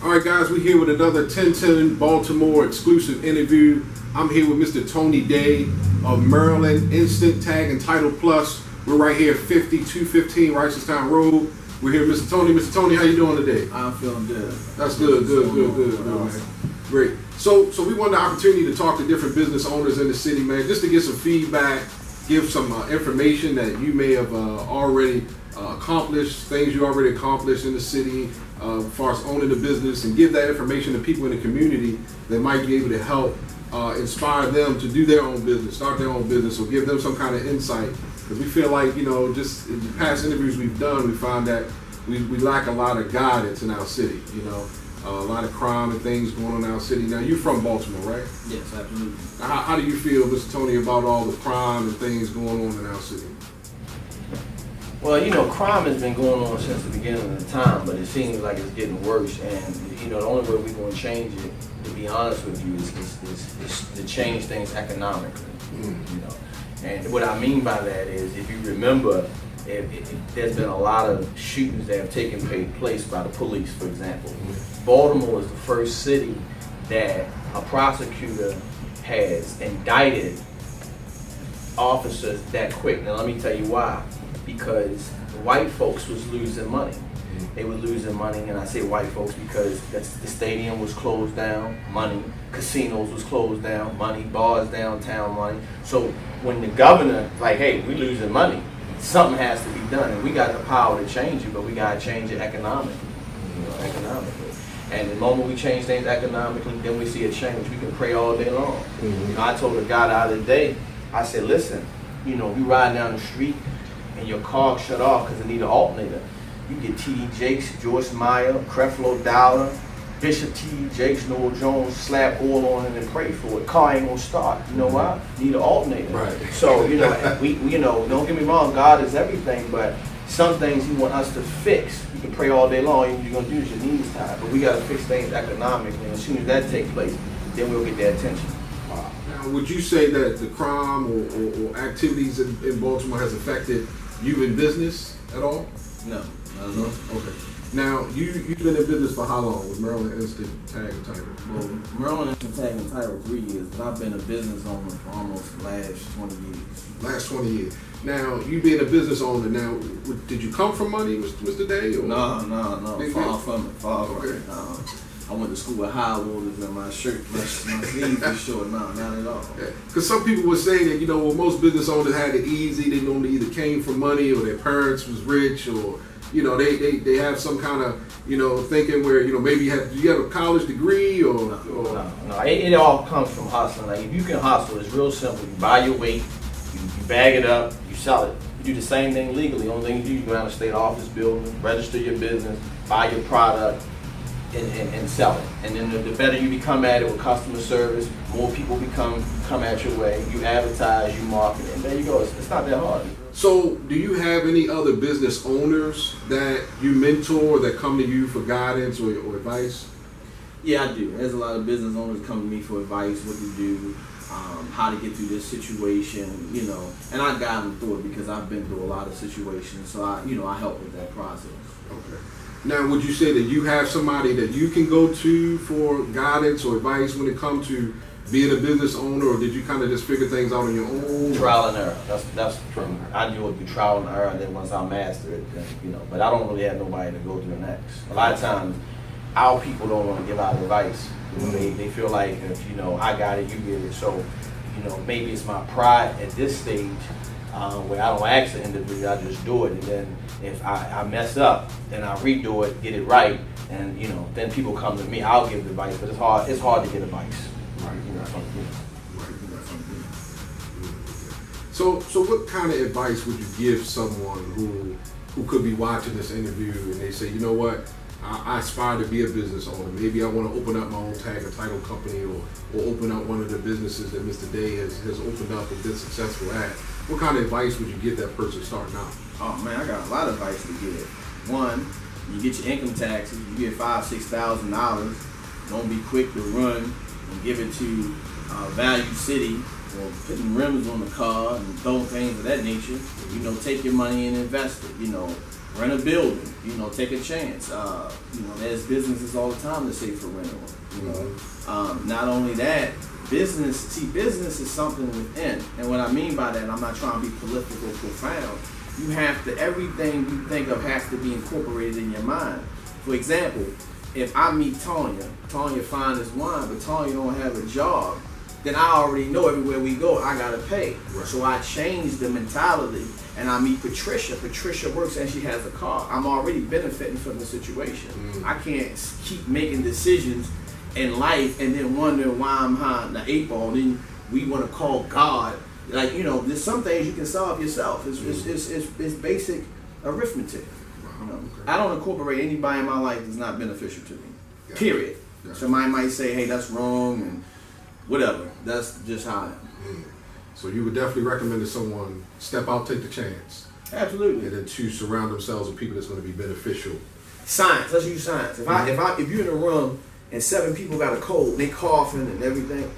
All right, guys, we're here with another 1010 Baltimore exclusive interview. I'm here with Mr. Tony Daye of Maryland Instant Tag and Title Plus. We're right here at 5215 Ricerstown Road. We're here, Mr. Tony. Mr. Tony, how you doing today? I'm feeling good. That's good, man. Great. So we want the opportunity to talk to different business owners in the city, man, just to get some feedback, give some information that you may have already accomplished, things you already accomplished in the city, as far as owning the business, and give that information to people in the community that might be able to help inspire them to do their own business, start their own business, or give them some kind of insight. Because we feel like, just in the past interviews we've done, we found that we lack a lot of guidance in our city, a lot of crime and things going on in our city. Now, you're from Baltimore, right? Yes, absolutely. How do you feel, Mr. Tony, about all the crime and things going on in our city? Well, crime has been going on since the beginning of the time, but it seems like it's getting worse. And the only way we're going to change it, to be honest with you, is to change things economically. And what I mean by that is, if you remember, there's been a lot of shootings that have taken place by the police, for example. Baltimore is the first city that a prosecutor has indicted officers that quick. Now, let me tell you why. Because white folks was losing money. They were losing money, and I say white folks because the stadium was closed down, money. Casinos was closed down, money. Bars downtown, money. So when the governor, hey, we losing money, something has to be done, and we got the power to change it, but we got to change it economically. And the moment we change things economically, then we see a change. We can pray all day long. I told a guy the other day, I said, listen, you ride down the street and your car shut off because it need an alternator. You get T.D. Jakes, Joyce Meyer, Creflo Dollar, Bishop T.D. Jakes, Noel Jones, slap oil on it and pray for it. Car ain't gonna start. You know why? Need an alternator. Right. So, we don't get me wrong, God is everything, but some things He want us to fix. You can pray all day long, all you're gonna do is your knees tied. But we gotta fix things economically, and as soon as that takes place, then we'll get their attention. Now, would you say that the crime or activities in Baltimore has affected you in business at all? No, not at all. Okay. Now, you've been in business for how long with Maryland Instant Tag and Title? Well, Maryland Instant Tag and Title 3 years, but I've been a business owner for almost the last 20 years. Last 20 years. Now, you being a business owner, now, did you come from money, Mr. Daye? No. Far from it. I went to school with high lows and my sleeves were short. No, not at all. Because some people would say that, most business owners had it easy. They normally either came from money or their parents was rich, or, they have some kind of, thinking where, maybe you have a college degree or... No. It all comes from hustling. Like, if you can hustle, it's real simple. You buy your weight, you bag it up, you sell it. You do the same thing legally. The only thing you do, you go down to the state office building, register your business, buy your product, and sell it. And then the better you become at it with customer service, more people come at your way. You advertise, you market, and there you go. It's not that hard. So, do you have any other business owners that you mentor that come to you for guidance or advice? Yeah, I do. There's a lot of business owners come to me for advice, what to do, how to get through this situation, and I guide them through it because I've been through a lot of situations. So I help with that process. Okay. Now, would you say that you have somebody that you can go to for guidance or advice when it comes to being a business owner, or did you kind of just figure things out on your own? Trial and error. That's true. I do it through trial and error, and then once I master it, then, but I don't really have nobody to go to next. A lot of times, our people don't want to give out advice. They feel like if I got it, you get it. So, maybe it's my pride at this stage where I don't ask the individual, I just do it, and then if I mess up, then I redo it, get it right, and then people come to me. I'll give advice, but it's hard to get advice. Right. So what kind of advice would you give someone who could be watching this interview and they say, I aspire to be a business owner. Maybe I want to open up my own tag and title company, or open up one of the businesses that Mr. Daye has opened up and been successful at. What kind of advice would you give that person starting out? Oh man, I got a lot of advice to give. One, you get your income taxes, you get $5,000-$6,000. Don't be quick to run and give it to Value City or putting rims on the car and throwing things of that nature. Take your money and invest it. rent a building, you know, take a chance. You know, there's businesses all the time that say for rental, you know. Not only that, business is something within. And what I mean by that, I'm not trying to be prolific or profound. You have to, everything you think of has to be incorporated in your mind. For example, if I meet Tanya fine as wine, but Tanya don't have a job, then I already know everywhere we go, I gotta pay. Right. So I change the mentality, and I meet Patricia. Patricia works and she has a car. I'm already benefiting from the situation. I can't keep making decisions in life and then wondering why I'm behind the 8 ball. Then we want to call God. Like, you know, there's some things you can solve yourself. It's basic arithmetic. You know? Okay. I don't incorporate anybody in my life that's not beneficial to me. Yeah. Period. Yeah. Somebody might say, hey, that's wrong, and whatever. That's just how I am. So you would definitely recommend that someone step out, take the chance. Absolutely. And then to surround themselves with people that's going to be beneficial. Science. Let's use science. If you're in a room and 7 people got a cold, they coughing and everything,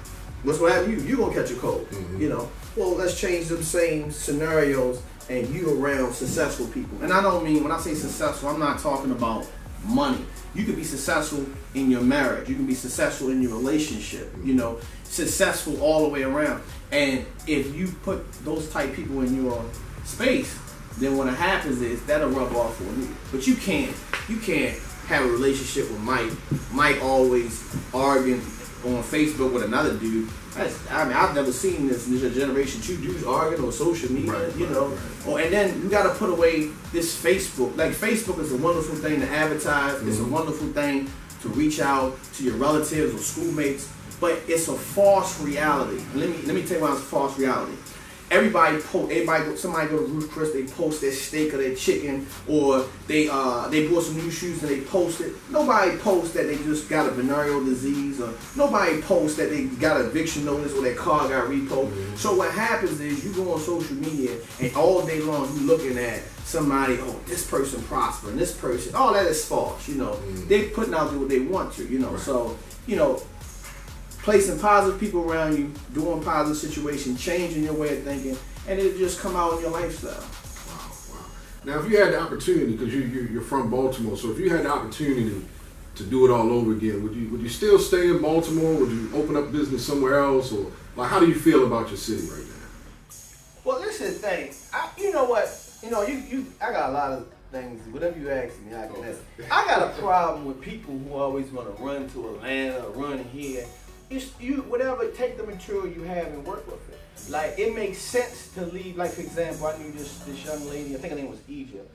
what's going to happen? You're going to catch a cold. You know. Well, let's change them same scenarios and you around successful people. And I don't mean, when I say successful, I'm not talking about money. You can be successful in your marriage. You can be successful in your relationship. You know, successful all the way around. And if you put those type people in your space, then what happens is that'll rub off on you. But you can't have a relationship with Mike. Mike always arguing on Facebook with another dude. I've never seen this in this generation. 2 dudes arguing on social media, you know. Oh, and then you got to put away this Facebook. Like, Facebook is a wonderful thing to advertise. It's a wonderful thing to reach out to your relatives or schoolmates. But it's a false reality. Let me tell you why it's a false reality. Somebody go to Ruth Chris, they post their steak or their chicken, or they bought some new shoes and they post it. Nobody posts that they just got a venereal disease, or nobody posts that they got an eviction notice or their car got repoed. So what happens is you go on social media and all day long you looking at somebody, oh, this person prospering, this person, all that is false, you know. They putting out what they want to, you know. So, you know, placing positive people around you, doing positive situations, changing your way of thinking, and it'll just come out in your lifestyle. Wow. Now, if you had the opportunity, because you're from Baltimore, so if you had the opportunity to do it all over again, would you still stay in Baltimore? Would you open up business somewhere else? Or, like, how do you feel about your city right now? Well, this is the thing. You know what? You know, I got a lot of things. Whatever you ask me, I can answer. I got a problem with people who always want to run to Atlanta or run here. You whatever, take the material you have and work with it. Like, it makes sense to leave. Like, for example, I knew this young lady, I think her name was Egypt,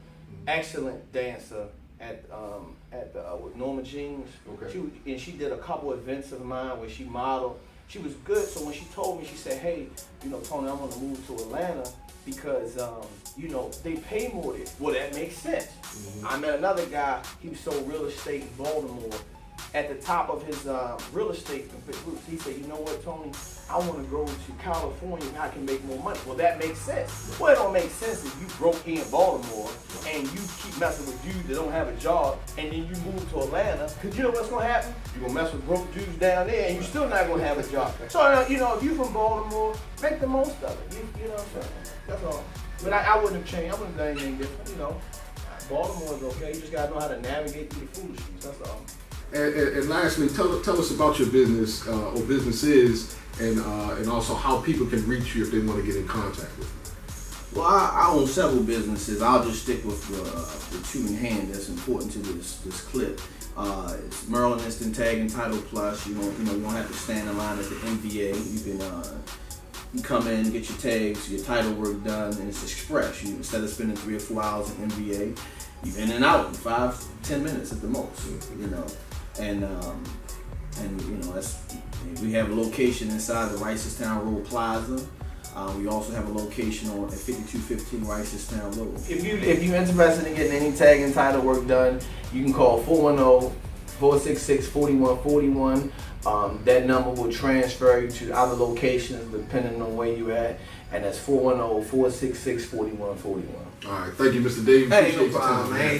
excellent dancer with Norma Jeans. Okay. She did a couple events of mine where she modeled. She was good. So when she told me, she said, hey, you know, Tony, I want to move to Atlanta because you know, they pay more there. Well, that makes sense. I met another guy, he sold real estate in Baltimore. At the top of his real estate roots, he said, you know what, Tony, I want to go to California and I can make more money. Well, that makes sense. Well, it don't make sense if you broke here in Baltimore and you keep messing with dudes that don't have a job, and then you move to Atlanta, because you know what's going to happen? You're going to mess with broke dudes down there and you're still not going to have a job. So, you know, if you're from Baltimore, make the most of it. You know what I'm saying? That's all. But I wouldn't have changed. I wouldn't have done anything different, you know. Baltimore is okay. You just got to know how to navigate through the foolishness. That's all. And lastly, tell us about your business or businesses, and also how people can reach you if they want to get in contact with you. Well, I own several businesses. I'll just stick with the 2 in hand that's important to this clip. It's Maryland Instant Tag and Title Plus. You won't have to stand in line at the MVA. You can come in, get your tags, your title work done, and it's express. Instead of spending 3 or 4 hours in MVA, you're in and out in 5-10 minutes at the most. You know. And you know, we have a location inside the Ricestown Road Plaza. We also have a location at 5215 Ricestown Road. If you're interested in getting any tag and title work done, you can call 410-466-4141. That number will transfer you to other locations depending on where you're at, and that's 410-466-4141. All right, thank you, Mr. Daye. Hey, no problem, man.